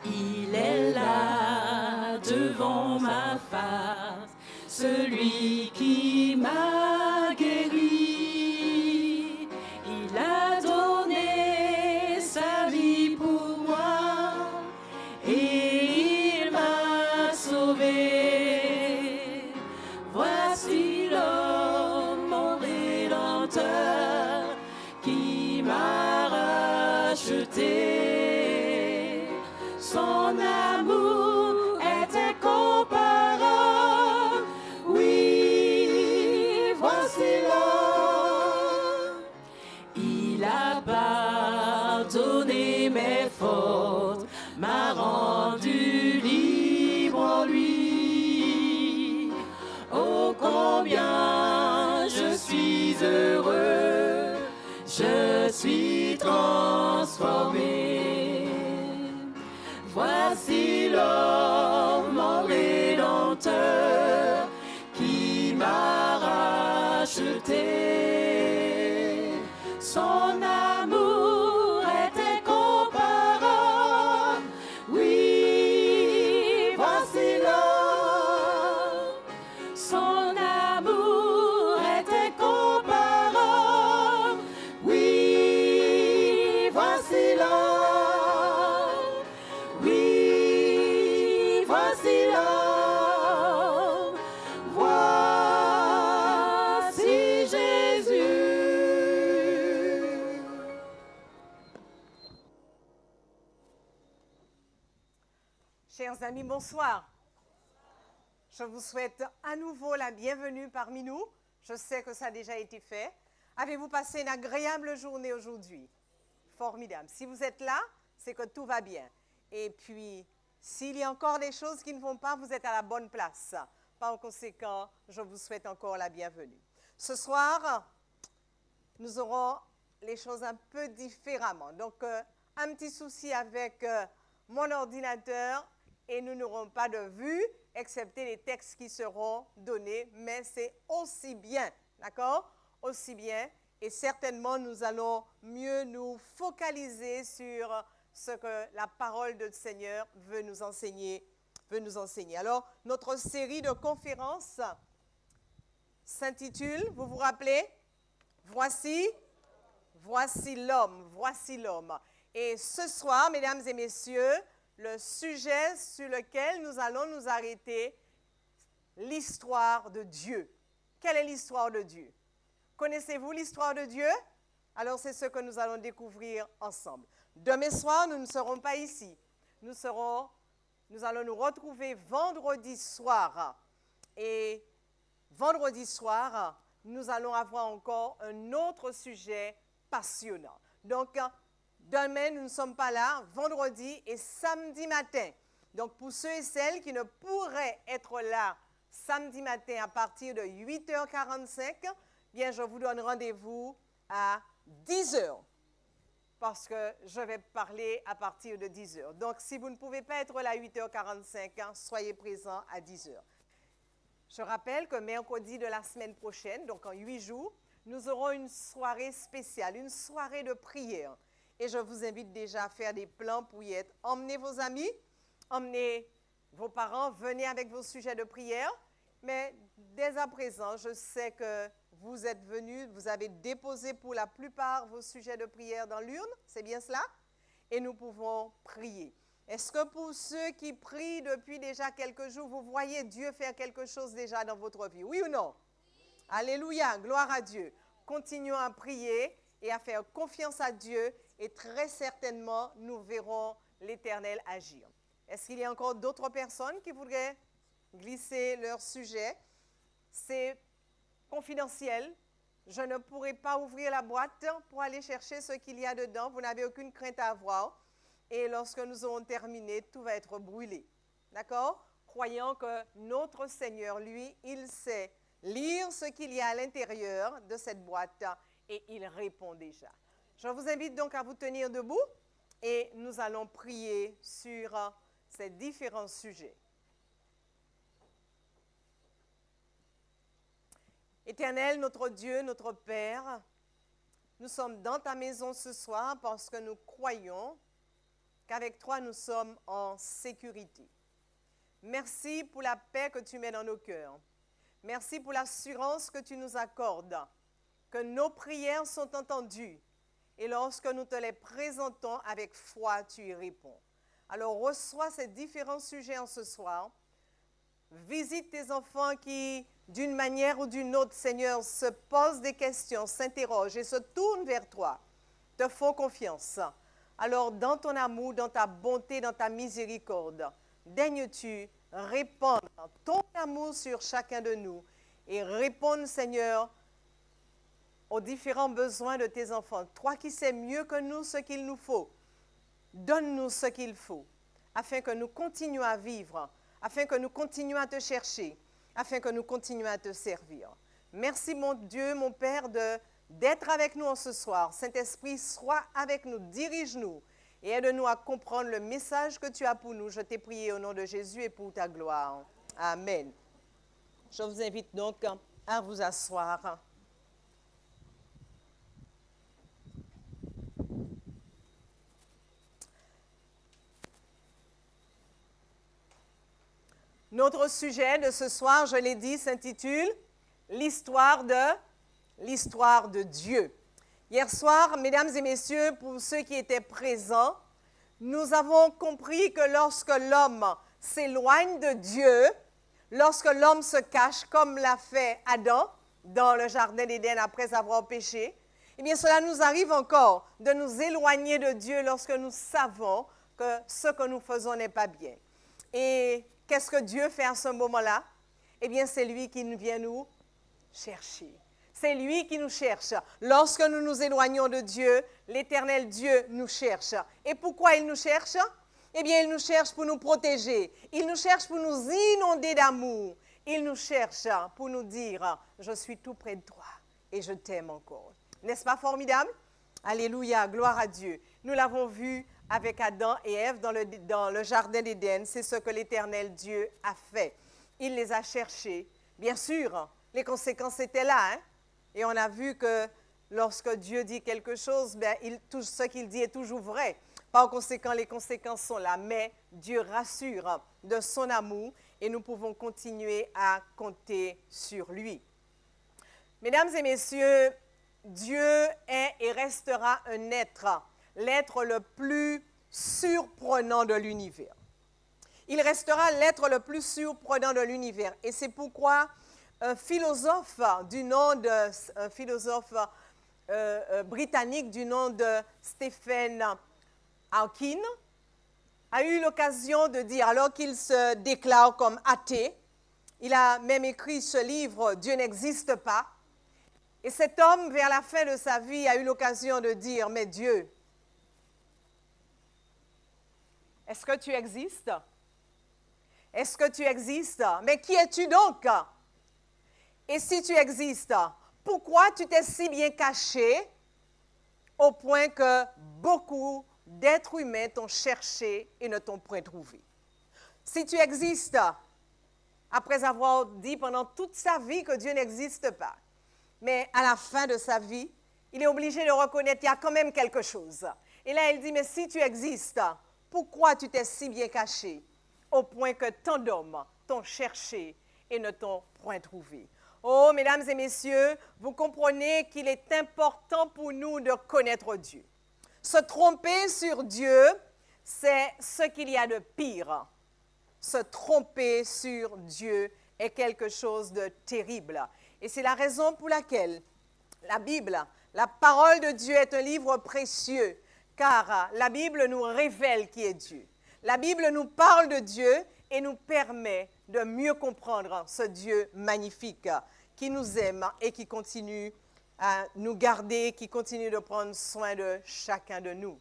Il est là devant ma face, celui qui m'a guéri. Il a donné sa vie pour moi et il m'a sauvé. Voici l'homme, mon Rédempteur, qui m'a racheté. Son amour est incomparable. Oui, voici l'homme. Il a pardonné mes fautes, m'a rendu libre en lui. Oh, combien je suis heureux, je suis transformé. Voici l'homme, mon Rédempteur, qui m'a racheté. Son amour est incomparable. Oui, voici l'homme. Son amour est incomparable. Oui, voici l'homme. Chers amis, bonsoir. Je vous souhaite à nouveau la bienvenue parmi nous. Je sais que ça a déjà été fait. Avez-vous passé une agréable journée aujourd'hui? Formidable. Si vous êtes là, c'est que tout va bien. Et puis, s'il y a encore des choses qui ne vont pas, vous êtes à la bonne place. Par conséquent, je vous souhaite encore la bienvenue. Ce soir, nous aurons les choses un peu différemment. Donc, un petit souci avec mon ordinateur. Et nous n'aurons pas de vue, excepté les textes qui seront donnés, mais c'est aussi bien, d'accord? Aussi bien, et certainement nous allons mieux nous focaliser sur ce que la parole du Seigneur veut nous enseigner. Alors, notre série de conférences s'intitule, vous vous rappelez? Voici l'homme, voici l'homme. Et ce soir, mesdames et messieurs, le sujet sur lequel nous allons nous arrêter, l'histoire de Dieu. Quelle est l'histoire de Dieu? Connaissez-vous l'histoire de Dieu? Alors, c'est ce que nous allons découvrir ensemble. Demain soir, nous ne serons pas ici. Nous allons nous retrouver vendredi soir. Et vendredi soir, nous allons avoir encore un autre sujet passionnant. Donc, demain, nous ne sommes pas là, vendredi et samedi matin. Donc, pour ceux et celles qui ne pourraient être là samedi matin à partir de 8h45, bien, je vous donne rendez-vous à 10h parce que je vais parler à partir de 10h. Donc, si vous ne pouvez pas être là à 8h45, soyez présents à 10h. Je rappelle que mercredi de la semaine prochaine, donc en 8 jours, nous aurons une soirée spéciale, une soirée de prière. Et je vous invite déjà à faire des plans pour y être. Emmenez vos amis, emmenez vos parents, venez avec vos sujets de prière. Mais dès à présent, je sais que vous êtes venus, vous avez déposé pour la plupart vos sujets de prière dans l'urne, c'est bien cela? Et nous pouvons prier. Est-ce que pour ceux qui prient depuis déjà quelques jours, vous voyez Dieu faire quelque chose déjà dans votre vie? Oui ou non? Oui. Alléluia, gloire à Dieu. Continuons à prier et à faire confiance à Dieu. Et très certainement, nous verrons l'Éternel agir. Est-ce qu'il y a encore d'autres personnes qui voudraient glisser leur sujet? C'est confidentiel. Je ne pourrai pas ouvrir la boîte pour aller chercher ce qu'il y a dedans. Vous n'avez aucune crainte à avoir. Et lorsque nous aurons terminé, tout va être brûlé. D'accord? Croyant que notre Seigneur, lui, il sait lire ce qu'il y a à l'intérieur de cette boîte et il répond déjà. Je vous invite donc à vous tenir debout et nous allons prier sur ces différents sujets. Éternel, notre Dieu, notre Père, nous sommes dans ta maison ce soir parce que nous croyons qu'avec toi, nous sommes en sécurité. Merci pour la paix que tu mets dans nos cœurs. Merci pour l'assurance que tu nous accordes, que nos prières sont entendues. Et lorsque nous te les présentons avec foi, tu y réponds. Alors reçois ces différents sujets en ce soir. Visite tes enfants qui, d'une manière ou d'une autre, Seigneur, se posent des questions, s'interrogent et se tournent vers toi, te font confiance. Alors, dans ton amour, dans ta bonté, dans ta miséricorde, daignes-tu répandre ton amour sur chacun de nous et répondre, Seigneur, aux différents besoins de tes enfants. Toi qui sais mieux que nous ce qu'il nous faut, donne-nous ce qu'il faut, afin que nous continuions à vivre, afin que nous continuions à te chercher, afin que nous continuions à te servir. Merci, mon Dieu, mon Père, d'être avec nous en ce soir. Saint-Esprit, sois avec nous, dirige-nous et aide-nous à comprendre le message que tu as pour nous. Je t'ai prié au nom de Jésus et pour ta gloire. Amen. Je vous invite donc à vous asseoir. Notre sujet de ce soir, je l'ai dit, s'intitule « L'histoire de Dieu ». Hier soir, mesdames et messieurs, pour ceux qui étaient présents, nous avons compris que lorsque l'homme s'éloigne de Dieu, lorsque l'homme se cache comme l'a fait Adam dans le jardin d'Éden après avoir péché, eh bien cela nous arrive encore de nous éloigner de Dieu lorsque nous savons que ce que nous faisons n'est pas bien. Et qu'est-ce que Dieu fait à ce moment-là? Eh bien, c'est lui qui vient nous chercher. C'est lui qui nous cherche. Lorsque nous nous éloignons de Dieu, l'Éternel Dieu nous cherche. Et pourquoi il nous cherche? Eh bien, il nous cherche pour nous protéger. Il nous cherche pour nous inonder d'amour. Il nous cherche pour nous dire, je suis tout près de toi et je t'aime encore. N'est-ce pas formidable? Alléluia, gloire à Dieu. Nous l'avons vu avec Adam et Ève dans le jardin d'Éden. C'est ce que l'Éternel Dieu a fait. Il les a cherchés. Bien sûr, les conséquences étaient là. Et on a vu que lorsque Dieu dit quelque chose, tout ce qu'il dit est toujours vrai. Par conséquent, les conséquences sont là. Mais Dieu rassure de son amour et nous pouvons continuer à compter sur lui. Mesdames et messieurs, Dieu est et restera un être, l'être le plus surprenant de l'univers. Il restera l'être le plus surprenant de l'univers. Et c'est pourquoi un philosophe britannique du nom de Stephen Hawking a eu l'occasion de dire, alors qu'il se déclare comme athée, il a même écrit ce livre « Dieu n'existe pas ». Et cet homme, vers la fin de sa vie, a eu l'occasion de dire, mais Dieu, est-ce que tu existes? Est-ce que tu existes? Mais qui es-tu donc? Et si tu existes, pourquoi tu t'es si bien caché au point que beaucoup d'êtres humains t'ont cherché et ne t'ont point trouvé? Si tu existes, après avoir dit pendant toute sa vie que Dieu n'existe pas, mais à la fin de sa vie, il est obligé de reconnaître qu'il y a quand même quelque chose. Et là, il dit, mais si tu existes, pourquoi tu t'es si bien caché au point que tant d'hommes t'ont cherché et ne t'ont point trouvé? Oh, mesdames et messieurs, vous comprenez qu'il est important pour nous de connaître Dieu. Se tromper sur Dieu, c'est ce qu'il y a de pire. Se tromper sur Dieu est quelque chose de terrible. Et c'est la raison pour laquelle la Bible, la parole de Dieu est un livre précieux, car la Bible nous révèle qui est Dieu. La Bible nous parle de Dieu et nous permet de mieux comprendre ce Dieu magnifique qui nous aime et qui continue à nous garder, qui continue de prendre soin de chacun de nous.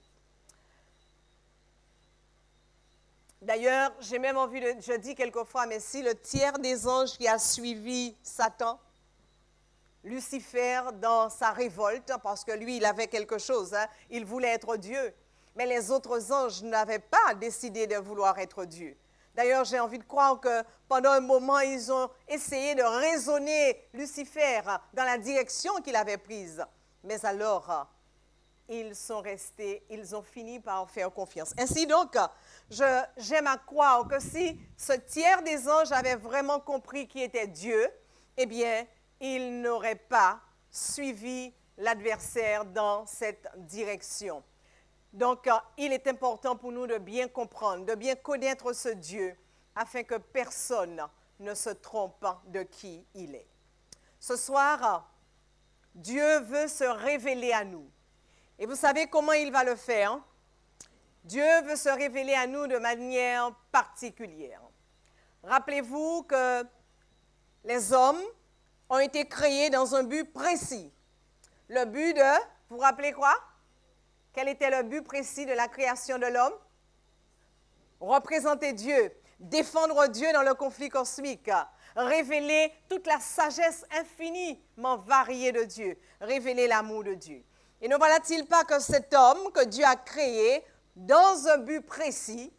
D'ailleurs, j'ai même envie de, je dis quelquefois, mais si le tiers des anges qui a suivi Satan, Lucifer dans sa révolte, parce que lui, il avait quelque chose, il voulait être Dieu, mais les autres anges n'avaient pas décidé de vouloir être Dieu. D'ailleurs, j'ai envie de croire que pendant un moment, ils ont essayé de raisonner Lucifer dans la direction qu'il avait prise. Mais alors, ils ont fini par faire confiance. Ainsi donc, j'aime à croire que si ce tiers des anges avait vraiment compris qui était Dieu, eh bien, il n'aurait pas suivi l'adversaire dans cette direction. Donc, il est important pour nous de bien comprendre, de bien connaître ce Dieu, afin que personne ne se trompe de qui il est. Ce soir, Dieu veut se révéler à nous. Et vous savez comment il va le faire? Dieu veut se révéler à nous de manière particulière. Rappelez-vous que les hommes ont été créés dans un but précis. Le but de, vous vous rappelez quoi? Quel était le but précis de la création de l'homme? Représenter Dieu, défendre Dieu dans le conflit cosmique, révéler toute la sagesse infiniment variée de Dieu, révéler l'amour de Dieu. Et ne voilà-t-il pas que cet homme que Dieu a créé dans un but précis,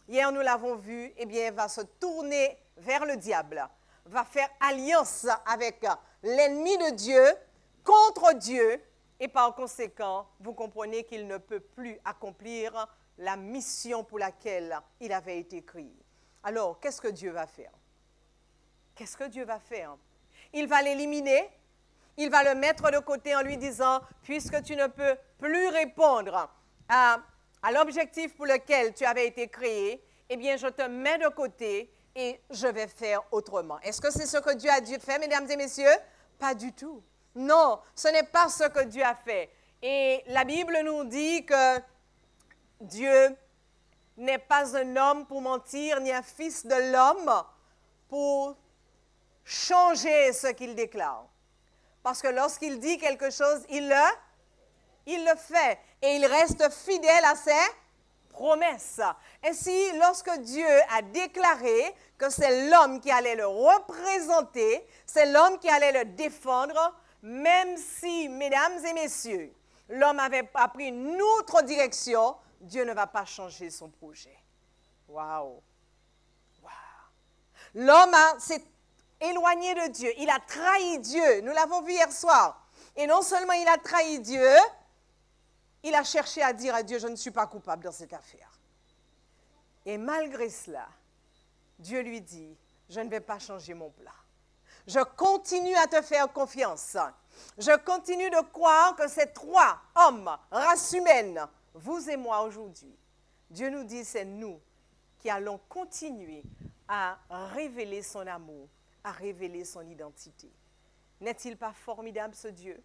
hier nous l'avons vu, eh bien, va se tourner vers le diable, va faire alliance avec l'ennemi de Dieu, contre Dieu, et par conséquent, vous comprenez qu'il ne peut plus accomplir la mission pour laquelle il avait été créé. Alors, qu'est-ce que Dieu va faire? Qu'est-ce que Dieu va faire? Il va l'éliminer, il va le mettre de côté en lui disant, puisque tu ne peux plus répondre à l'objectif pour lequel tu avais été créé, eh bien, je te mets de côté et je vais faire autrement. Est-ce que c'est ce que Dieu a dû faire, mesdames et messieurs? Pas du tout. Non, ce n'est pas ce que Dieu a fait. Et la Bible nous dit que Dieu n'est pas un homme pour mentir, ni un fils de l'homme pour changer ce qu'il déclare. Parce que lorsqu'il dit quelque chose, il le fait. Et il reste fidèle à ses promesses. Ainsi, lorsque Dieu a déclaré que c'est l'homme qui allait le représenter, c'est l'homme qui allait le défendre, même si, mesdames et messieurs, l'homme avait pris une autre direction, Dieu ne va pas changer son projet. Waouh! Wow. L'homme s'est éloigné de Dieu. Il a trahi Dieu. Nous l'avons vu hier soir. Et non seulement il a trahi Dieu, il a cherché à dire à Dieu, je ne suis pas coupable dans cette affaire. Et malgré cela, Dieu lui dit, je ne vais pas changer mon plat. Je continue à te faire confiance. Je continue de croire que ces trois hommes, race humaine, vous et moi aujourd'hui, Dieu nous dit, c'est nous qui allons continuer à révéler son amour, à révéler son identité. N'est-il pas formidable ce Dieu?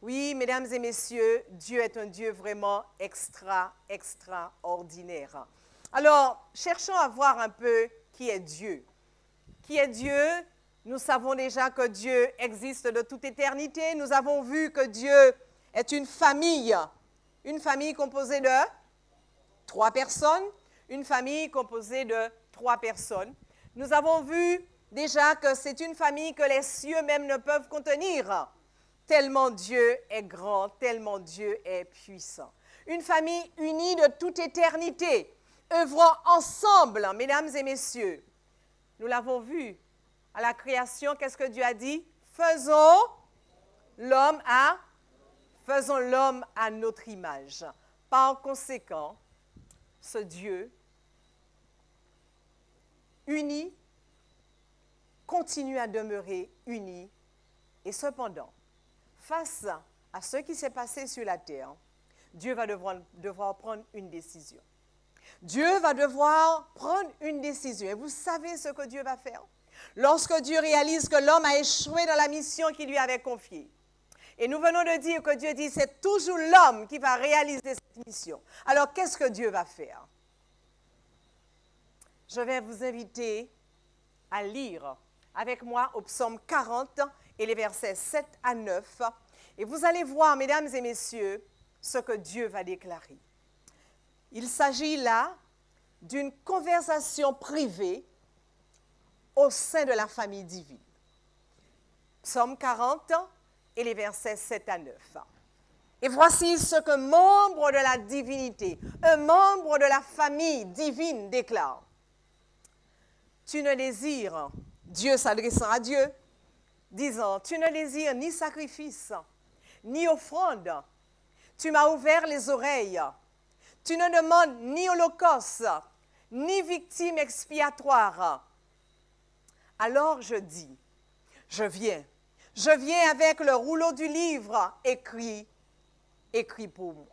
Oui, mesdames et messieurs, Dieu est un Dieu vraiment extraordinaire. Alors, cherchons à voir un peu qui est Dieu. Qui est Dieu? Nous savons déjà que Dieu existe de toute éternité. Nous avons vu que Dieu est une famille composée de 3 personnes, une famille composée de 3 personnes. Nous avons vu déjà que c'est une famille que les cieux même ne peuvent contenir, tellement Dieu est grand, tellement Dieu est puissant. Une famille unie de toute éternité, œuvrant ensemble, mesdames et messieurs. Nous l'avons vu à la création, qu'est-ce que Dieu a dit? Faisons l'homme à notre image. Par conséquent, ce Dieu uni continue à demeurer uni. Et cependant, face à ce qui s'est passé sur la terre, Dieu va devoir prendre une décision. Dieu va devoir prendre une décision. Et vous savez ce que Dieu va faire? Lorsque Dieu réalise que l'homme a échoué dans la mission qu'il lui avait confiée. Et nous venons de dire que Dieu dit, c'est toujours l'homme qui va réaliser cette mission. Alors, qu'est-ce que Dieu va faire? Je vais vous inviter à lire avec moi au psaume 40 et les versets 7 à 9. Et vous allez voir, mesdames et messieurs, ce que Dieu va déclarer. Il s'agit là d'une conversation privée au sein de la famille divine. Psaume 40 et les versets 7 à 9. Et voici ce que membre de la divinité, un membre de la famille divine déclare. Tu ne désires, Dieu s'adressant à Dieu, disant, tu ne désires ni sacrifice, ni offrande. Tu m'as ouvert les oreilles. Tu ne demandes ni holocauste, ni victime expiatoire. Alors je dis, je viens avec le rouleau du livre écrit pour moi.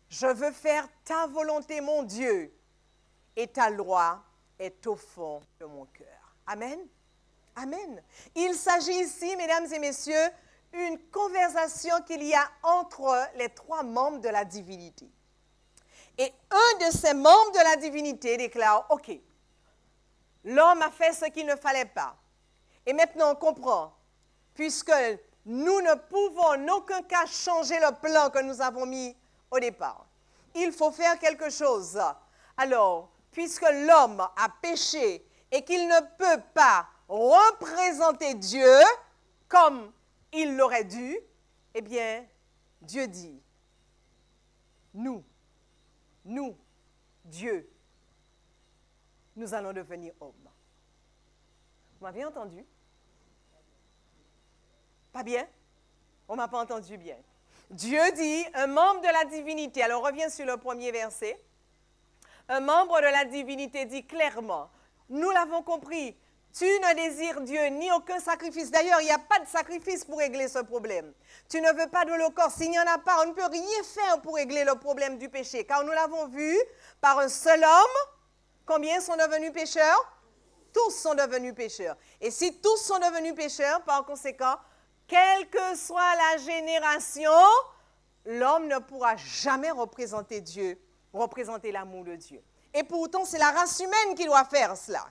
Je veux faire ta volonté, mon Dieu, et ta loi est au fond de mon cœur. Amen. Amen. Il s'agit ici, mesdames et messieurs, une conversation qu'il y a entre les trois membres de la divinité. Et un de ces membres de la divinité déclare, « OK, l'homme a fait ce qu'il ne fallait pas. Et maintenant on comprend, puisque nous ne pouvons en aucun cas changer le plan que nous avons mis au départ. Il faut faire quelque chose. Alors, puisque l'homme a péché et qu'il ne peut pas représenter Dieu comme il l'aurait dû, eh bien, Dieu dit, nous, Dieu, nous allons devenir hommes. Vous m'avez entendu? Pas bien? On ne m'a pas entendu bien. Dieu dit, un membre de la divinité, alors on revient sur le premier verset, un membre de la divinité dit clairement, nous l'avons compris, tu ne désires Dieu ni aucun sacrifice. D'ailleurs, il n'y a pas de sacrifice pour régler ce problème. Tu ne veux pas d'holocauste. S'il n'y en a pas, on ne peut rien faire pour régler le problème du péché. Car nous l'avons vu, par un seul homme, combien sont devenus pécheurs? Tous sont devenus pécheurs. Et si tous sont devenus pécheurs, par conséquent, quelle que soit la génération, l'homme ne pourra jamais représenter Dieu, représenter l'amour de Dieu. Et pourtant, c'est la race humaine qui doit faire cela.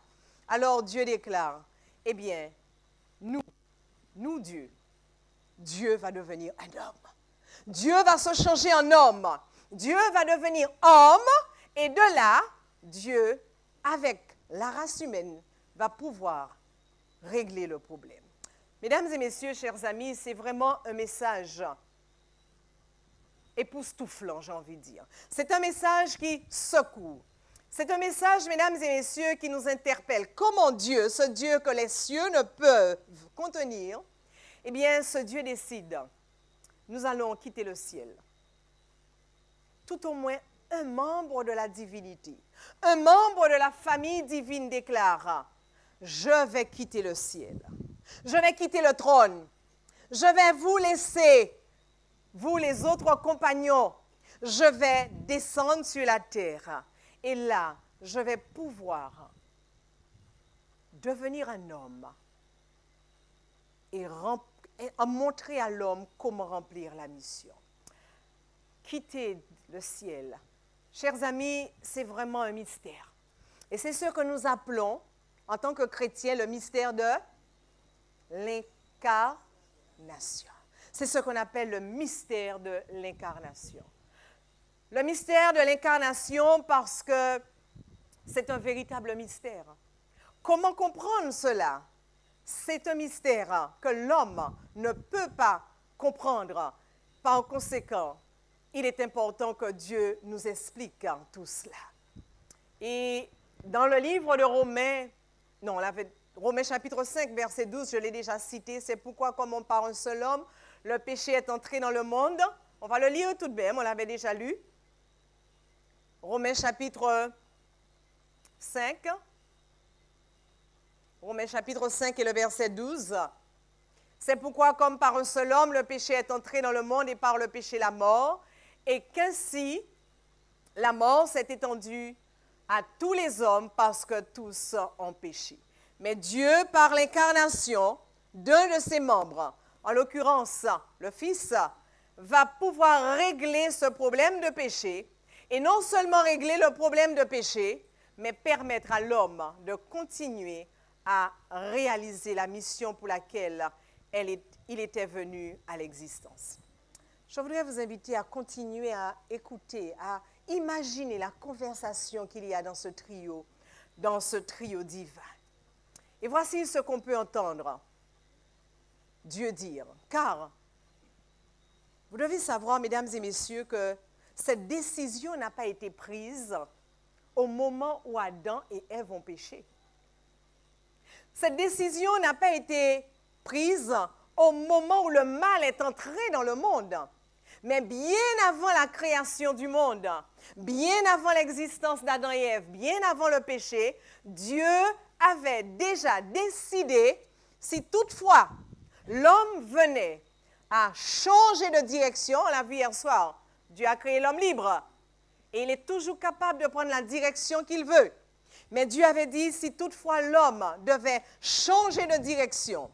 Alors Dieu déclare, eh bien, nous Dieu va devenir un homme. Dieu va se changer en homme. Dieu va devenir homme et de là, Dieu, avec la race humaine, va pouvoir régler le problème. Mesdames et messieurs, chers amis, c'est vraiment un message époustouflant, j'ai envie de dire. C'est un message qui secoue. C'est un message, mesdames et messieurs, qui nous interpelle. Comment Dieu, ce Dieu que les cieux ne peuvent contenir, eh bien, ce Dieu décide, nous allons quitter le ciel. Tout au moins un membre de la divinité, un membre de la famille divine déclare, je vais quitter le ciel, je vais quitter le trône, je vais vous laisser, vous les autres compagnons, je vais descendre sur la terre. Et là, je vais pouvoir devenir un homme et montrer à l'homme comment remplir la mission. Quitter le ciel. Chers amis, c'est vraiment un mystère. Et c'est ce que nous appelons, en tant que chrétiens, le mystère de l'incarnation. C'est ce qu'on appelle le mystère de l'incarnation. Le mystère de l'incarnation parce que c'est un véritable mystère. Comment comprendre cela? C'est un mystère que l'homme ne peut pas comprendre. Par conséquent, il est important que Dieu nous explique tout cela. Et dans le livre de Romains, Romains chapitre 5, verset 12, je l'ai déjà cité, c'est pourquoi comme on par un seul homme, le péché est entré dans le monde. On va le lire tout de même, on l'avait déjà lu. Romains chapitre 5. Romains chapitre 5 et le verset 12. C'est pourquoi, comme par un seul homme, le péché est entré dans le monde et par le péché la mort, et qu'ainsi la mort s'est étendue à tous les hommes parce que tous ont péché. Mais Dieu, par l'incarnation d'un de ses membres, en l'occurrence le Fils, va pouvoir régler ce problème de péché. Et non seulement régler le problème de péché, mais permettre à l'homme de continuer à réaliser la mission pour laquelle il était venu à l'existence. Je voudrais vous inviter à continuer à écouter, à imaginer la conversation qu'il y a dans ce trio divin. Et voici ce qu'on peut entendre Dieu dire. Car, vous devez savoir, mesdames et messieurs, que cette décision n'a pas été prise au moment où Adam et Ève ont péché. Cette décision n'a pas été prise au moment où le mal est entré dans le monde. Mais bien avant la création du monde, bien avant l'existence d'Adam et Ève, bien avant le péché, Dieu avait déjà décidé, si toutefois l'homme venait à changer de direction, on l'a vu hier soir, Dieu a créé l'homme libre et il est toujours capable de prendre la direction qu'il veut. Mais Dieu avait dit, si toutefois l'homme devait changer de direction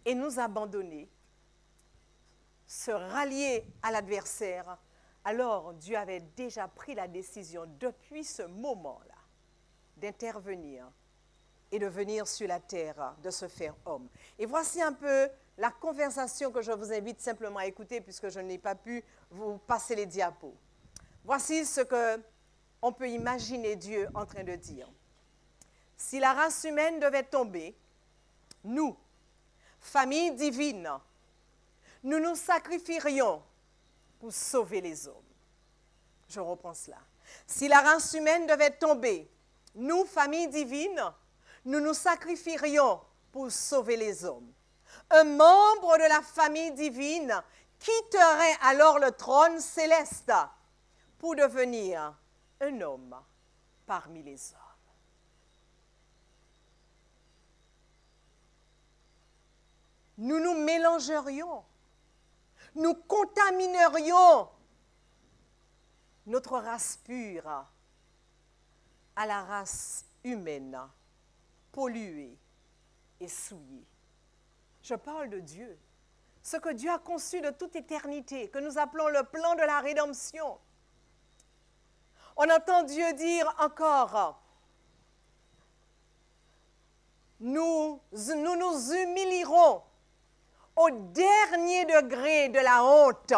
et nous abandonner, se rallier à l'adversaire, alors Dieu avait déjà pris la décision depuis ce moment-là d'intervenir et de venir sur la terre, de se faire homme. Et voici un peu la conversation que je vous invite simplement à écouter puisque je n'ai pas pu vous passer les diapos. Voici ce qu'on peut imaginer Dieu en train de dire. Si la race humaine devait tomber, nous, famille divine, nous nous sacrifierions pour sauver les hommes. Je reprends cela. Si la race humaine devait tomber, nous, famille divine, nous nous sacrifierions pour sauver les hommes. Un membre de la famille divine quitterait alors le trône céleste pour devenir un homme parmi les hommes. Nous nous mélangerions, nous contaminerions notre race pure à la race humaine, polluée et souillée. Je parle de Dieu, ce que Dieu a conçu de toute éternité, que nous appelons le plan de la rédemption. On entend Dieu dire encore, nous nous humilierons au dernier degré de la honte.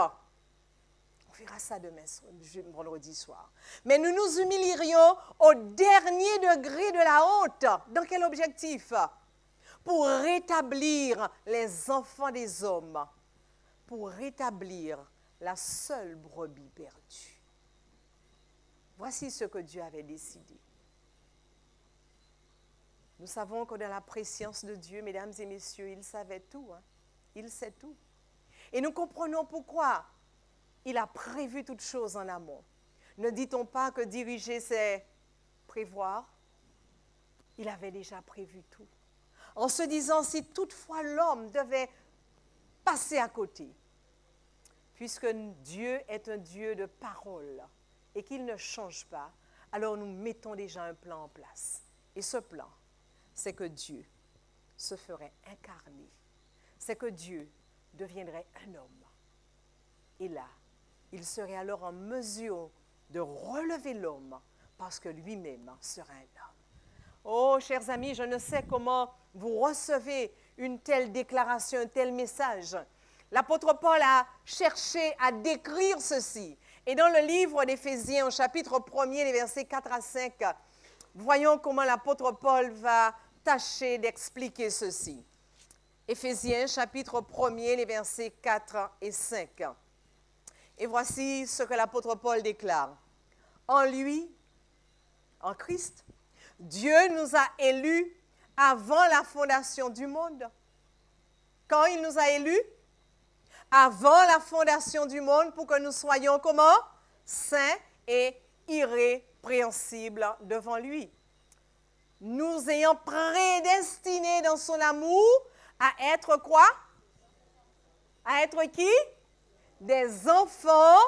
On verra ça demain, vendredi soir. Mais nous nous humilierions au dernier degré de la honte. Dans quel objectif? Pour rétablir les enfants des hommes, pour rétablir la seule brebis perdue. Voici ce que Dieu avait décidé. Nous savons que dans la préscience de Dieu, mesdames et messieurs, il savait tout. Il sait tout. Et nous comprenons pourquoi il a prévu toutes choses en amont. Ne dit-on pas que diriger, c'est prévoir? Il avait déjà prévu tout. En se disant, si toutefois l'homme devait passer à côté, puisque Dieu est un Dieu de parole et qu'il ne change pas, alors nous mettons déjà un plan en place. Et ce plan, c'est que Dieu se ferait incarner. C'est que Dieu deviendrait un homme. Et là, il serait alors en mesure de relever l'homme parce que lui-même sera un homme. Oh, chers amis, je ne sais comment vous recevez une telle déclaration, un tel message. L'apôtre Paul a cherché à décrire ceci. Et dans le livre d'Éphésiens, au chapitre 1er, les versets 4 à 5, voyons comment l'apôtre Paul va tâcher d'expliquer ceci. Éphésiens, chapitre 1er, les versets 4 et 5. Et voici ce que l'apôtre Paul déclare. En lui, en Christ, Dieu nous a élus avant la fondation du monde. Quand il nous a élus? Avant la fondation du monde pour que nous soyons comment? Saints et irrépréhensibles devant lui. Nous ayant prédestinés dans son amour à être quoi? À être qui? Des enfants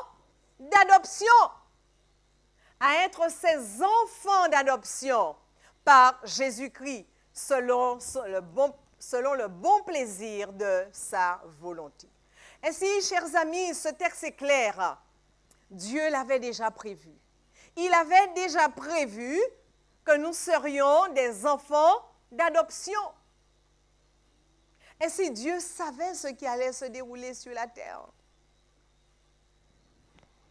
d'adoption. À être ses enfants d'adoption par Jésus-Christ selon le bon plaisir de sa volonté. Ainsi, chers amis, ce texte est clair. Dieu l'avait déjà prévu. Il avait déjà prévu que nous serions des enfants d'adoption. Ainsi, Dieu savait ce qui allait se dérouler sur la terre.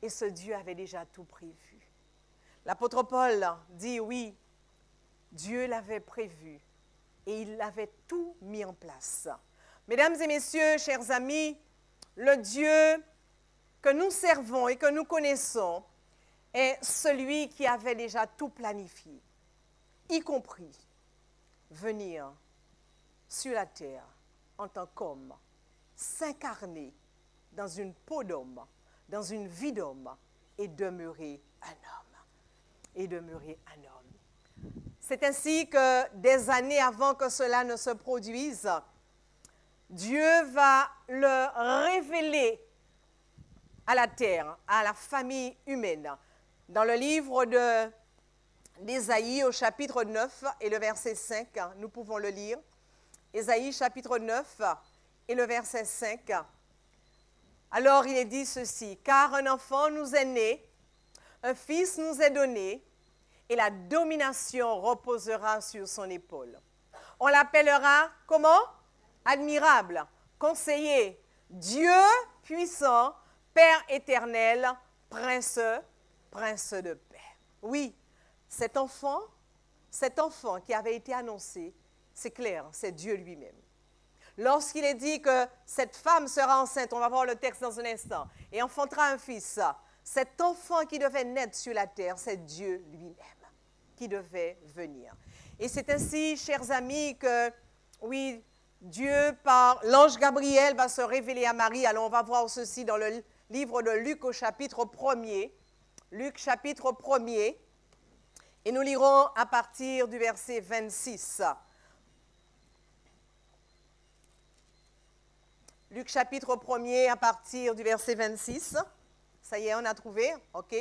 Et ce Dieu avait déjà tout prévu. L'apôtre Paul dit oui, Dieu l'avait prévu et il avait tout mis en place. Mesdames et messieurs, chers amis, le Dieu que nous servons et que nous connaissons est celui qui avait déjà tout planifié, y compris venir sur la terre en tant qu'homme, s'incarner dans une peau d'homme, dans une vie d'homme, et demeurer un homme. Et demeurer un homme. C'est ainsi que des années avant que cela ne se produise, Dieu va le révéler à la terre, à la famille humaine. Dans le livre d'Ésaïe au chapitre 9 et le verset 5, nous pouvons le lire. Ésaïe chapitre 9 et le verset 5. Alors il est dit ceci, « Car un enfant nous est né, un fils nous est donné, et la domination reposera sur son épaule. On l'appellera, comment? Admirable, conseiller, Dieu puissant, Père éternel, prince de paix. » Oui, cet enfant qui avait été annoncé, c'est clair, c'est Dieu lui-même. Lorsqu'il est dit que cette femme sera enceinte, on va voir le texte dans un instant, et enfantera un fils, cet enfant qui devait naître sur la terre, c'est Dieu lui-même qui devait venir. Et c'est ainsi, chers amis, que, oui, Dieu, par l'ange Gabriel, va se révéler à Marie. Alors, on va voir ceci dans le livre de Luc au chapitre 1er. Luc chapitre 1er. Et nous lirons à partir du verset 26. Luc chapitre 1er à partir du verset 26. Ça y est, on a trouvé, ok.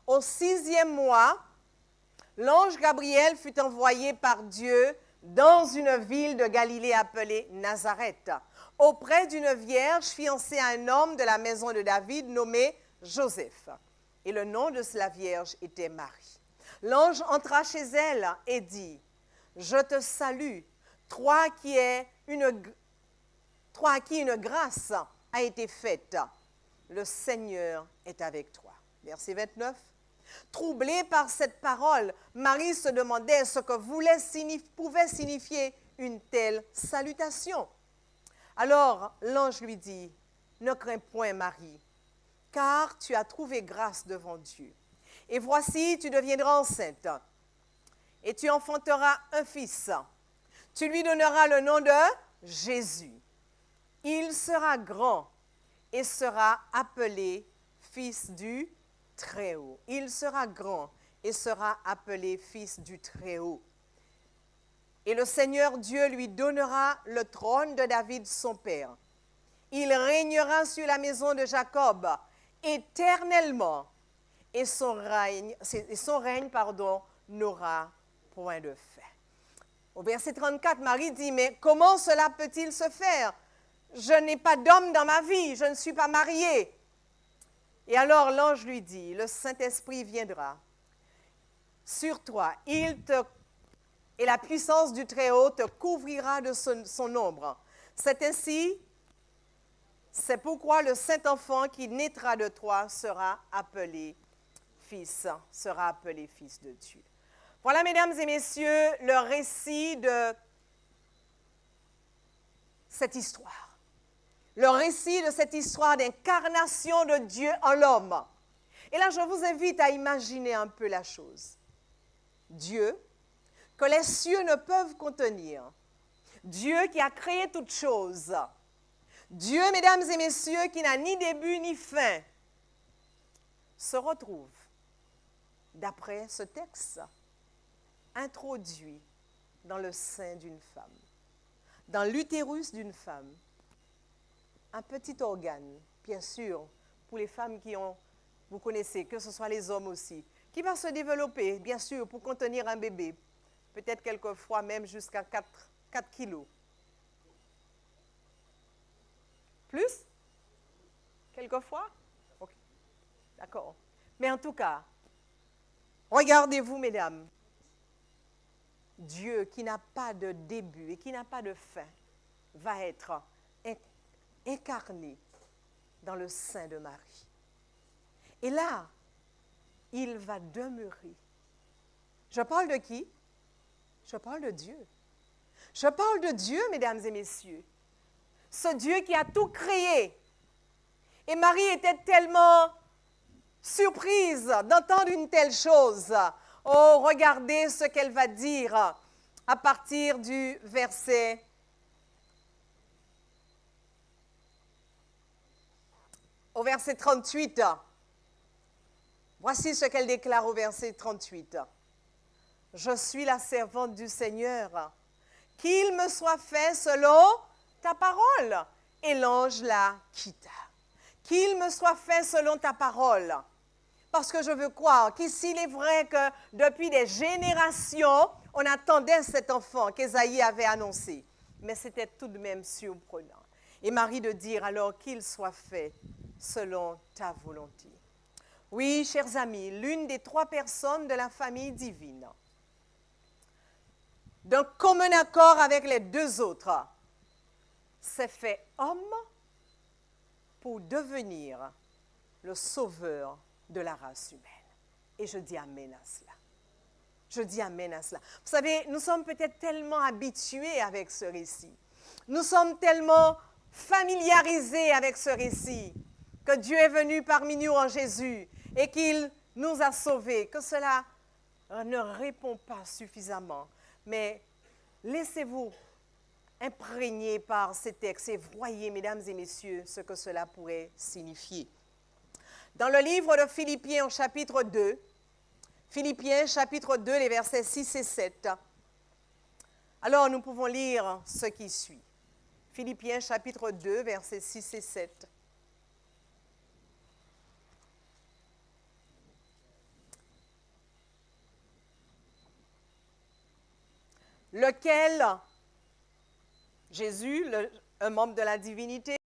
Au 6e mois, l'ange Gabriel fut envoyé par Dieu dans une ville de Galilée appelée Nazareth, auprès d'une vierge fiancée à un homme de la maison de David nommé Joseph. Et le nom de la vierge était Marie. L'ange entra chez elle et dit, « Je te salue, toi à qui une grâce a été faite. Le Seigneur est avec toi. » Verset 29. Troublée par cette parole, Marie se demandait ce que pouvait signifier une telle salutation. Alors l'ange lui dit, « Ne crains point, Marie, car tu as trouvé grâce devant Dieu. Et voici, tu deviendras enceinte, et tu enfanteras un fils. Tu lui donneras le nom de Jésus. Il sera grand et sera appelé fils du Très-Haut. Il sera grand et sera appelé fils du Très-Haut. Et le Seigneur Dieu lui donnera le trône de David son père. Il régnera sur la maison de Jacob éternellement, et son règne n'aura point de fin. Au verset 34, Marie dit, « Mais comment cela peut-il se faire? Je n'ai pas d'homme dans ma vie, je ne suis pas mariée. » Et alors l'ange lui dit, « Le Saint-Esprit viendra sur toi, et la puissance du Très-Haut te couvrira de son ombre. C'est pourquoi le Saint-Enfant qui naîtra de toi sera appelé fils de Dieu. » Voilà, mesdames et messieurs, le récit de cette histoire. Le récit de cette histoire d'incarnation de Dieu en l'homme. Et là, je vous invite à imaginer un peu la chose. Dieu, que les cieux ne peuvent contenir. Dieu qui a créé toutes choses. Dieu, mesdames et messieurs, qui n'a ni début ni fin, se retrouve, d'après ce texte, introduit dans le sein d'une femme, dans l'utérus d'une femme. Un petit organe, bien sûr, pour les femmes qui ont, vous connaissez, que ce soit les hommes aussi, qui va se développer, bien sûr, pour contenir un bébé, peut-être quelquefois même jusqu'à 4 kilos. Plus? Quelquefois? Ok, d'accord. Mais en tout cas, regardez-vous, mesdames, Dieu qui n'a pas de début et qui n'a pas de fin va être incarné dans le sein de Marie. Et là, il va demeurer. Je parle de qui? Je parle de Dieu. Je parle de Dieu, mesdames et messieurs. Ce Dieu qui a tout créé. Et Marie était tellement surprise d'entendre une telle chose. Oh, regardez ce qu'elle va dire à partir du verset au verset 38. Voici ce qu'elle déclare au verset 38. « Je suis la servante du Seigneur, qu'il me soit fait selon ta parole. » Et l'ange la quitta. « Qu'il me soit fait selon ta parole. » Parce que je veux croire qu'ici, il est vrai que depuis des générations, on attendait cet enfant qu'Ésaïe avait annoncé. Mais c'était tout de même surprenant. Et Marie de dire alors qu'il soit fait selon ta volonté. Oui, chers amis, l'une des 3 personnes de la famille divine, d'un commun accord avec les 2 autres, s'est fait homme pour devenir le sauveur de la race humaine. Et je dis amen à cela. Je dis amen à cela. Vous savez, nous sommes peut-être tellement habitués avec ce récit. Nous sommes tellement familiarisés avec ce récit que Dieu est venu parmi nous en Jésus et qu'il nous a sauvés, que cela ne répond pas suffisamment. Mais laissez-vous imprégner par ces textes et voyez, mesdames et messieurs, ce que cela pourrait signifier. Dans le livre de Philippiens au chapitre 2, Philippiens chapitre 2, les versets 6 et 7, alors nous pouvons lire ce qui suit. Philippiens chapitre 2, versets 6 et 7. Lequel, Jésus, un membre de la divinité,